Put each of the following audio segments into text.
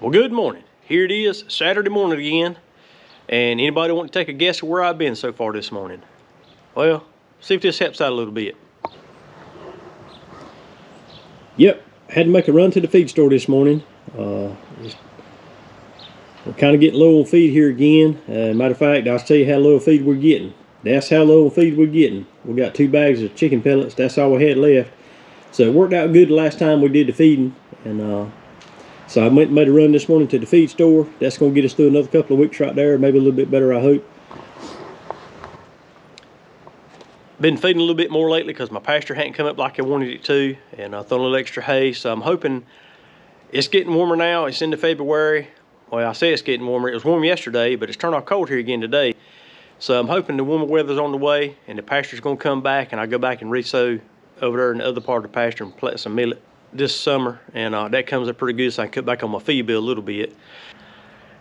Well, good morning. Here it is, Saturday morning again. And anybody want to take a guess of where I've been so far this morning? Well, see if this helps out a little bit. Yep, had to make a run to the feed store this morning. We're kind of getting low on feed here again. Matter of fact, I'll tell you how low feed we're getting. That's how low on feed we're getting. We got 2 bags of chicken pellets. That's all we had left. So it worked out good the last time we did the feeding. And so I went and made a run this morning to the feed store. That's going to get us through another couple of weeks right there. Maybe a little bit better, I hope. Been feeding a little bit more lately because my pasture hadn't come up like I wanted it to. And I thrown a little extra hay. So I'm hoping it's getting warmer now. It's into February. Well, I say it's getting warmer. It was warm yesterday, but it's turned off cold here again today. So I'm hoping the warmer weather's on the way and the pasture's going to come back and I go back and re-sow over there in the other part of the pasture and plant some millet this summer, and that comes up pretty good, so I can cut back on my feed bill a little bit.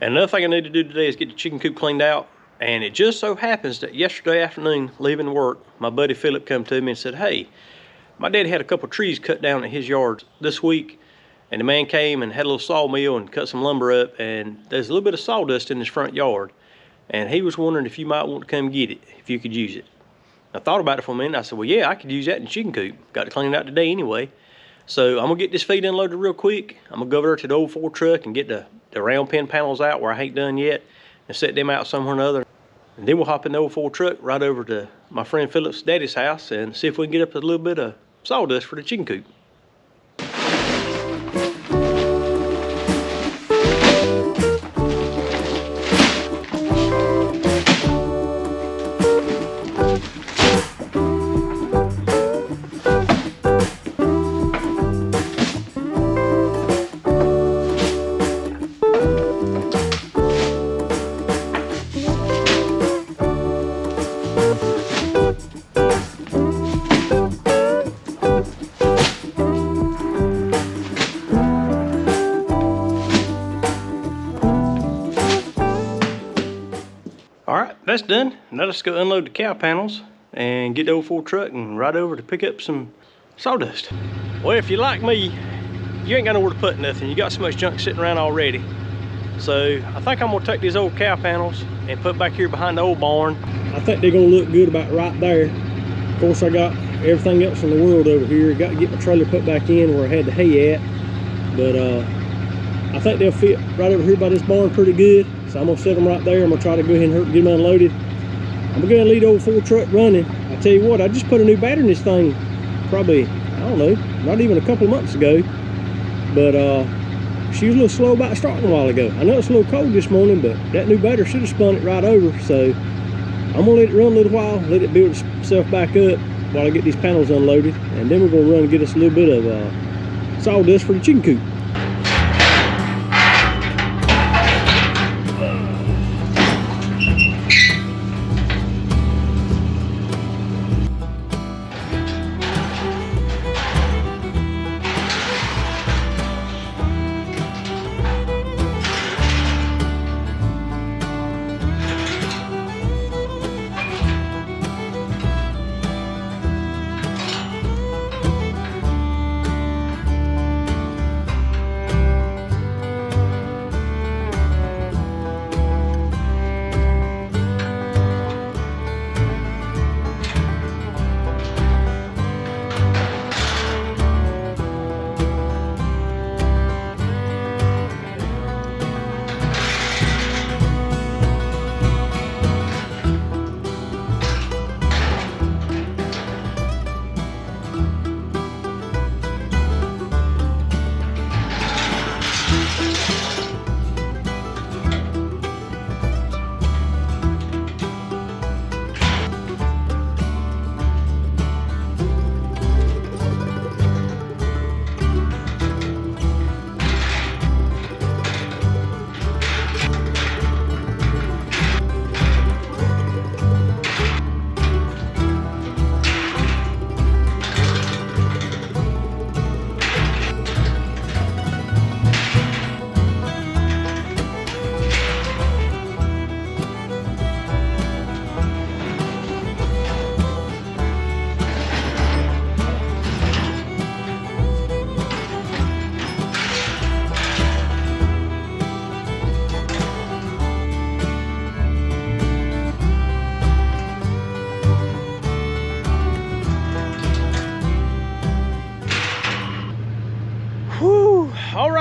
And another thing I need to do today is get the chicken coop cleaned out. And it just so happens that yesterday afternoon, leaving work, my buddy Philip come to me and said, hey, my daddy had a couple trees cut down in his yard this week, and the man came and had a little sawmill and cut some lumber up, and there's a little bit of sawdust in his front yard, and he was wondering if you might want to come get it, if you could use it. I thought about it for a minute. I said, well, yeah, I could use that in the chicken coop. Got to clean it out today anyway. So I'm gonna get this feed unloaded real quick. I'm gonna go over there to the old Ford truck and get the round pin panels out where I ain't done yet and set them out somewhere or another. And then we'll hop in the old Ford truck right over to my friend Philip's daddy's house and see if we can get up a little bit of sawdust for the chicken coop. That's done. Now let's go unload the cow panels and get the old Ford truck and ride over to pick up some sawdust. Well, if you're like me, you ain't got nowhere to put nothing. You got so much junk sitting around already. So I think I'm gonna take these old cow panels and put back here behind the old barn. I think they're gonna look good about right there. Of course, I got everything else in the world over here. Got to get my trailer put back in where I had the hay at. But I think they'll fit right over here by this barn pretty good. So I'm gonna set them right there. I'm gonna try to go ahead and get them unloaded. I'm gonna go and leave the old Ford truck running. I tell you what, I just put a new battery in this thing probably, I don't know, not even a couple of months ago. But she was a little slow about starting a while ago. I know it's a little cold this morning, but that new battery should have spun it right over. So I'm gonna let it run a little while, let it build itself back up while I get these panels unloaded. And then we're gonna run and get us a little bit of sawdust for the chicken coop.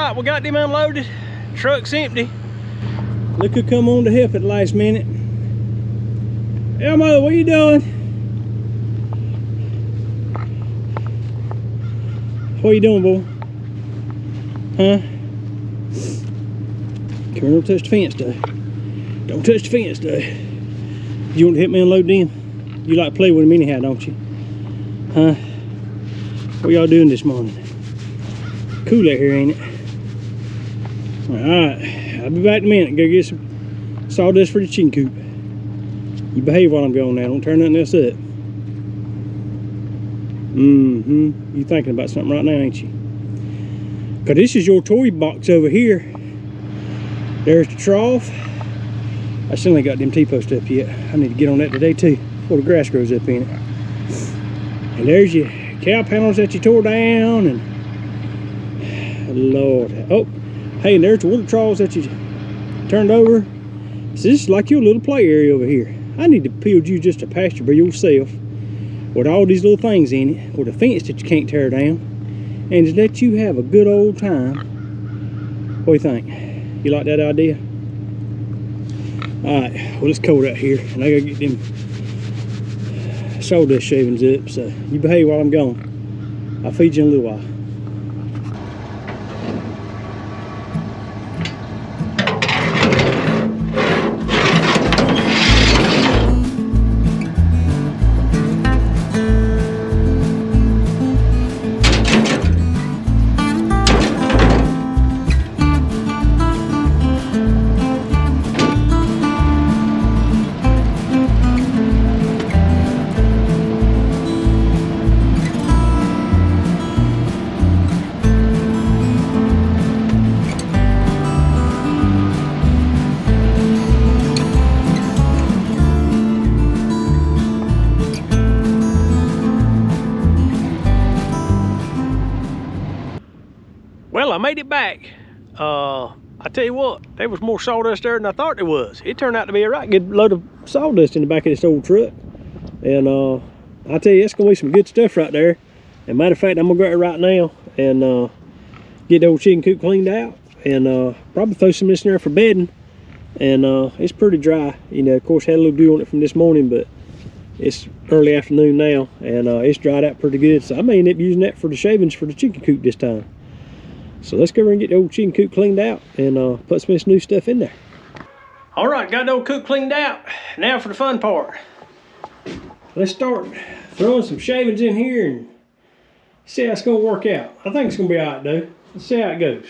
right, we got them unloaded. Truck's empty. Look who come on to help at the last minute. Elmo, what you doing? What you doing, boy? Huh? Come here, don't touch the fence, though. Don't touch the fence, though. You want to help me unload them? You like to play with them anyhow, don't you? Huh? What y'all doing this morning? Cool out here, ain't it? Alright, I'll be back in a minute. Go get some sawdust for the chicken coop. You behave while I'm gone now. Don't turn nothing else up. You thinking about something right now, ain't you? Because this is your toy box over here. There's the trough. I still ain't got them T-posts up yet. I need to get on that today too, before the grass grows up in it. And there's your cow panels that you tore down, and Lord. Oh, hey, and there's the water troughs that you turned over. So this is like your little play area over here. I need to build you just a pasture by yourself with all these little things in it, with a fence that you can't tear down, and to let you have a good old time. What do you think? You like that idea? Alright, well, it's cold out here, and I gotta get them sawdust shavings up, so you behave while I'm gone. I'll feed you in a little while. Well, I made it back. I tell you what, there was more sawdust there than I thought there was. It turned out to be a right good load of sawdust in the back of this old truck. And I tell you, it's gonna be some good stuff right there. And matter of fact, I'm gonna go out there right now and get the old chicken coop cleaned out, and probably throw some of this in there for bedding. And it's pretty dry. You know, of course, had a little dew on it from this morning, but it's early afternoon now, and it's dried out pretty good. So I may end up using that for the shavings for the chicken coop this time. So let's go over and get the old chicken coop cleaned out and put some of this new stuff in there. All right, got the old coop cleaned out. Now for the fun part. Let's start throwing some shavings in here and see how it's gonna work out. I think it's gonna be all right though. Let's see how it goes.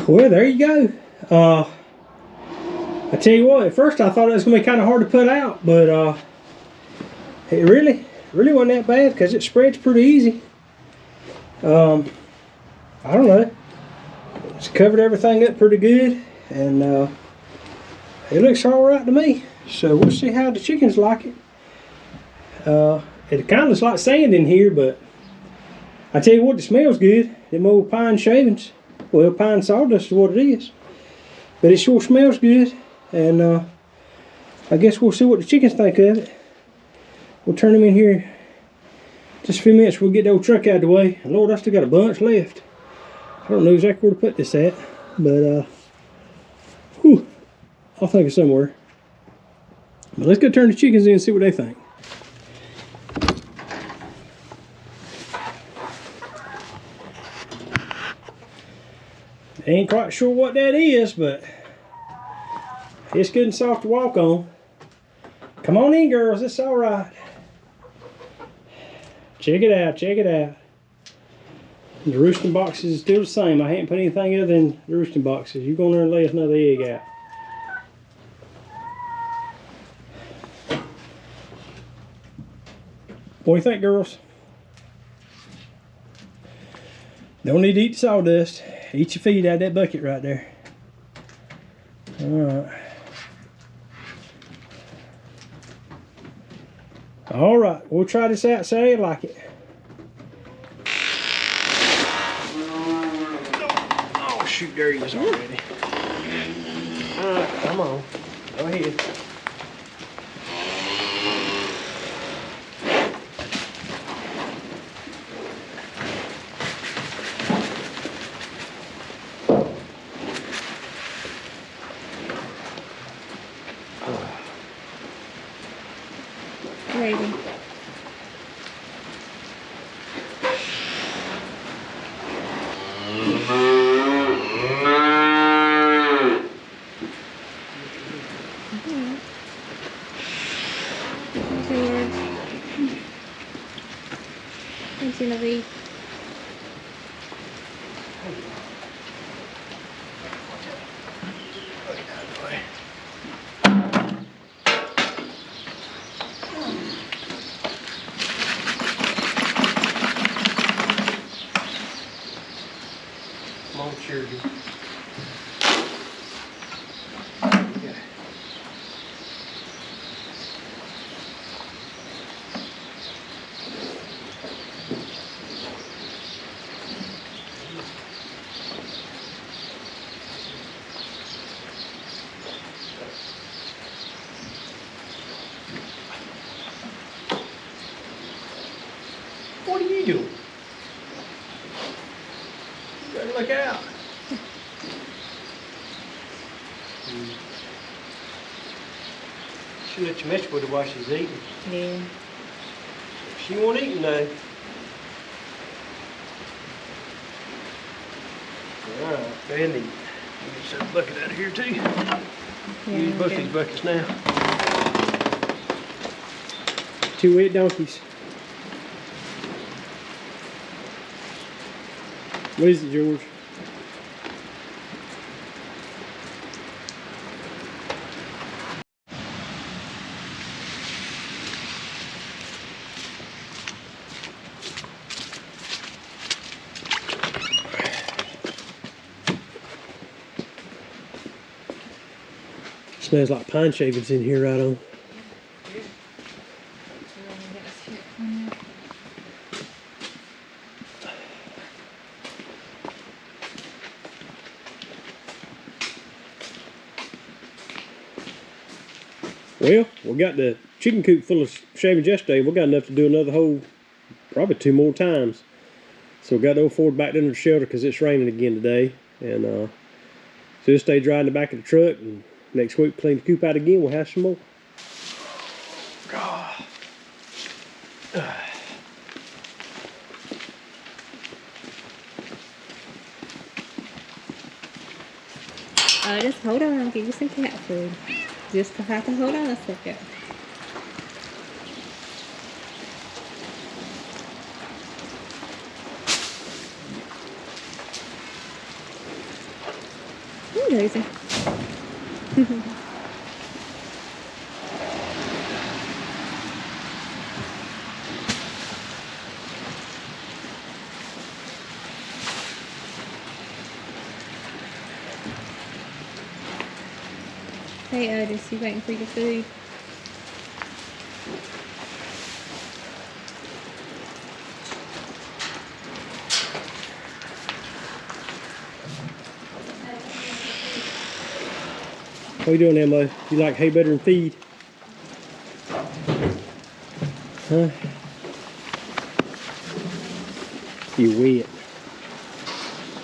Well, there you go. I tell you what, at first I thought it was going to be kind of hard to put out, but it really wasn't that bad because it spreads pretty easy. I don't know. It's covered everything up pretty good, and it looks all right to me. So we'll see how the chickens like it. It kind of looks like sand in here, but I tell you what, it smells good. Them old pine shavings. Well, pine sawdust is what it is. But it sure smells good. And I guess we'll see what the chickens think of it. We'll turn them in here just a few minutes. We'll get the old truck out of the way. And Lord, I still got a bunch left. I don't know exactly where to put this at. But, whew, I'll think of somewhere. But let's go turn the chickens in and see what they think. Ain't quite sure what that is, but it's good and soft to walk on. Come on in, girls. It's all right. Check it out. Check it out. The roosting boxes is still the same. I haven't put anything other than the roosting boxes. You go in there and lay us another egg out. What do you think, girls? Don't need to eat the sawdust. Eat your feed out of that bucket right there. Alright. Alright, we'll try this out, say you like it. Oh shoot, there he is already. Alright, come on. Go ahead. Ready. Thanks, Genevieve. Come on, cheer you. What are you doing? You better look out. She let you mess with her while she's eating. Yeah. She won't eat though. Alright, go ahead and eat. Let me set the bucket out of here too. Use both these buckets now. Two wet donkeys. What is it, George? Smells like pine shavings in here right on. Well, we got the chicken coop full of shavings yesterday. We got enough to do another whole, probably 2 more times. So we got to go forward back under the shelter because it's raining again today. And so just stay dry in the back of the truck. And next week, clean the coop out again. We'll have some more. Just hold on, I'll give you some cat food. Just have to hold on a second. Ooh, Daisy. Hey Otis, you waiting for your food? What you doing, Emma? You like hay better than feed? Huh? You wet.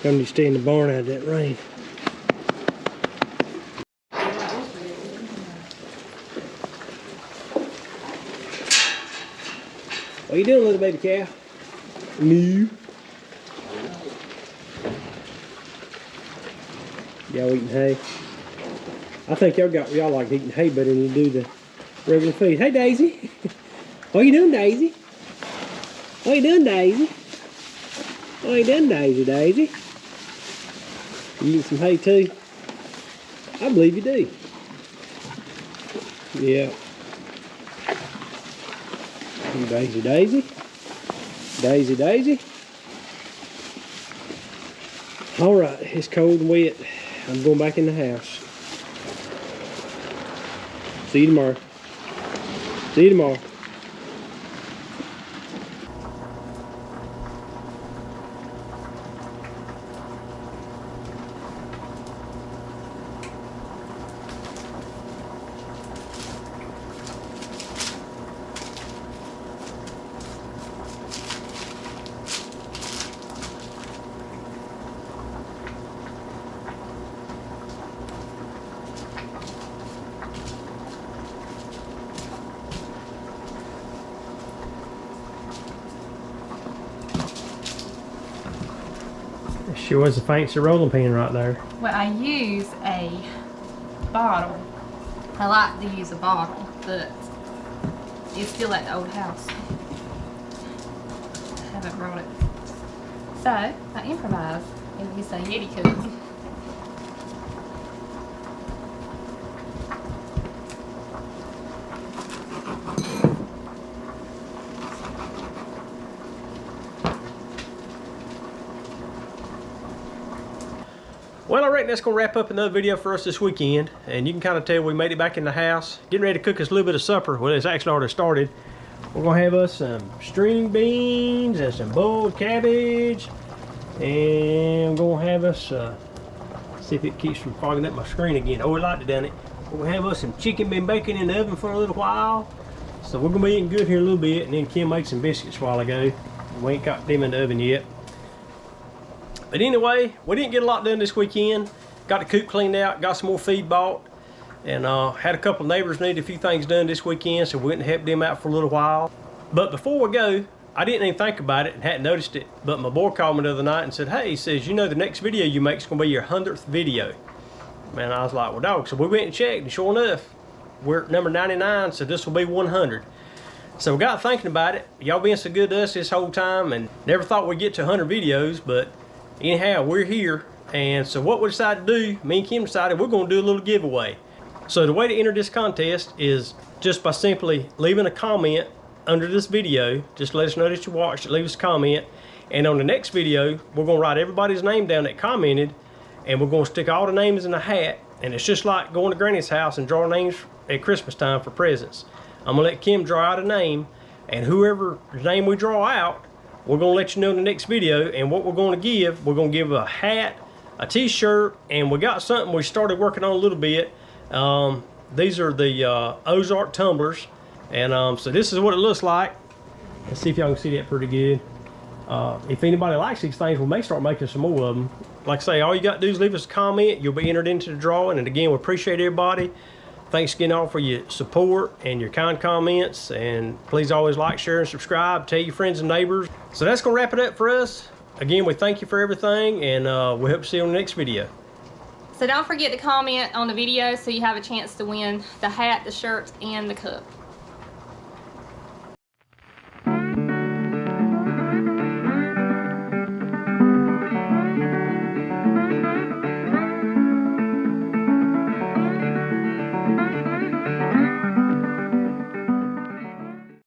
Come to stay in the barn out of that rain. What you doing, little baby cow? Moo. Y'all eating hay? I think y'all like eating hay better than you do the regular feed. Hey, Daisy. What you doing, Daisy? What you doing, Daisy? What you doing, Daisy? You eating some hay too? I believe you do. Yeah. Daisy. All right, it's cold and wet. I'm going back in the house. See you tomorrow. Sure was a fancy rolling pin right there. Well, I use a bottle. I like to use a bottle, but it's still at the old house. I haven't brought it. So, I improvised and use a Yeti cup. Well, I reckon that's going to wrap up another video for us this weekend. And you can kind of tell we made it back in the house. Getting ready to cook us a little bit of supper. Well, it's actually already started. We're going to have us some string beans and some boiled cabbage. And we're going to have us, see if it keeps from fogging up my screen again. Oh, it liked it, doesn't it? We're going to have us some chicken been baking in the oven for a little while. So we're going to be eating good here a little bit. And then Kim made some biscuits a while ago. We ain't got them in the oven yet. But anyway, we didn't get a lot done this weekend. Got the coop cleaned out, got some more feed bought, and had a couple of neighbors need a few things done this weekend, so we went and helped them out for a little while. But before we go, I didn't even think about it and hadn't noticed it, but my boy called me the other night and said, hey, he says, you know the next video you make is going to be your 100th video. Man, I was like, well, dog. So we went and checked, and sure enough, we're at number 99, so this will be 100. So we got thinking about it. Y'all been so good to us this whole time, and never thought we'd get to 100 videos, but anyhow, we're here. And so what we decided to do, me and Kim decided we're going to do a little giveaway. So the way to enter this contest is just by simply leaving a comment under this video. Just let us know that you watched it, leave us a comment. And on the next video, we're going to write everybody's name down that commented, and we're going to stick all the names in a hat. And it's just like going to Granny's house and draw names at Christmas time for presents. I'm going to let Kim draw out a name, and whoever's name we draw out, we're going to let you know in the next video. And what we're going to give a hat, a t-shirt, and we got something we started working on a little bit. These are the Ozark tumblers, and so this is what it looks like. Let's see if y'all can see that pretty good. If anybody likes these things, we may start making some more of them. Like I say, all you got to do is leave us a comment. You'll be entered into the drawing. And again, we appreciate everybody. Thanks again all for your support and your kind comments. And please always like, share, and subscribe. Tell your friends and neighbors. So that's going to wrap it up for us. Again, we thank you for everything, and we hope to see you on the next video. So don't forget to comment on the video so you have a chance to win the hat, the shirts, and the cup.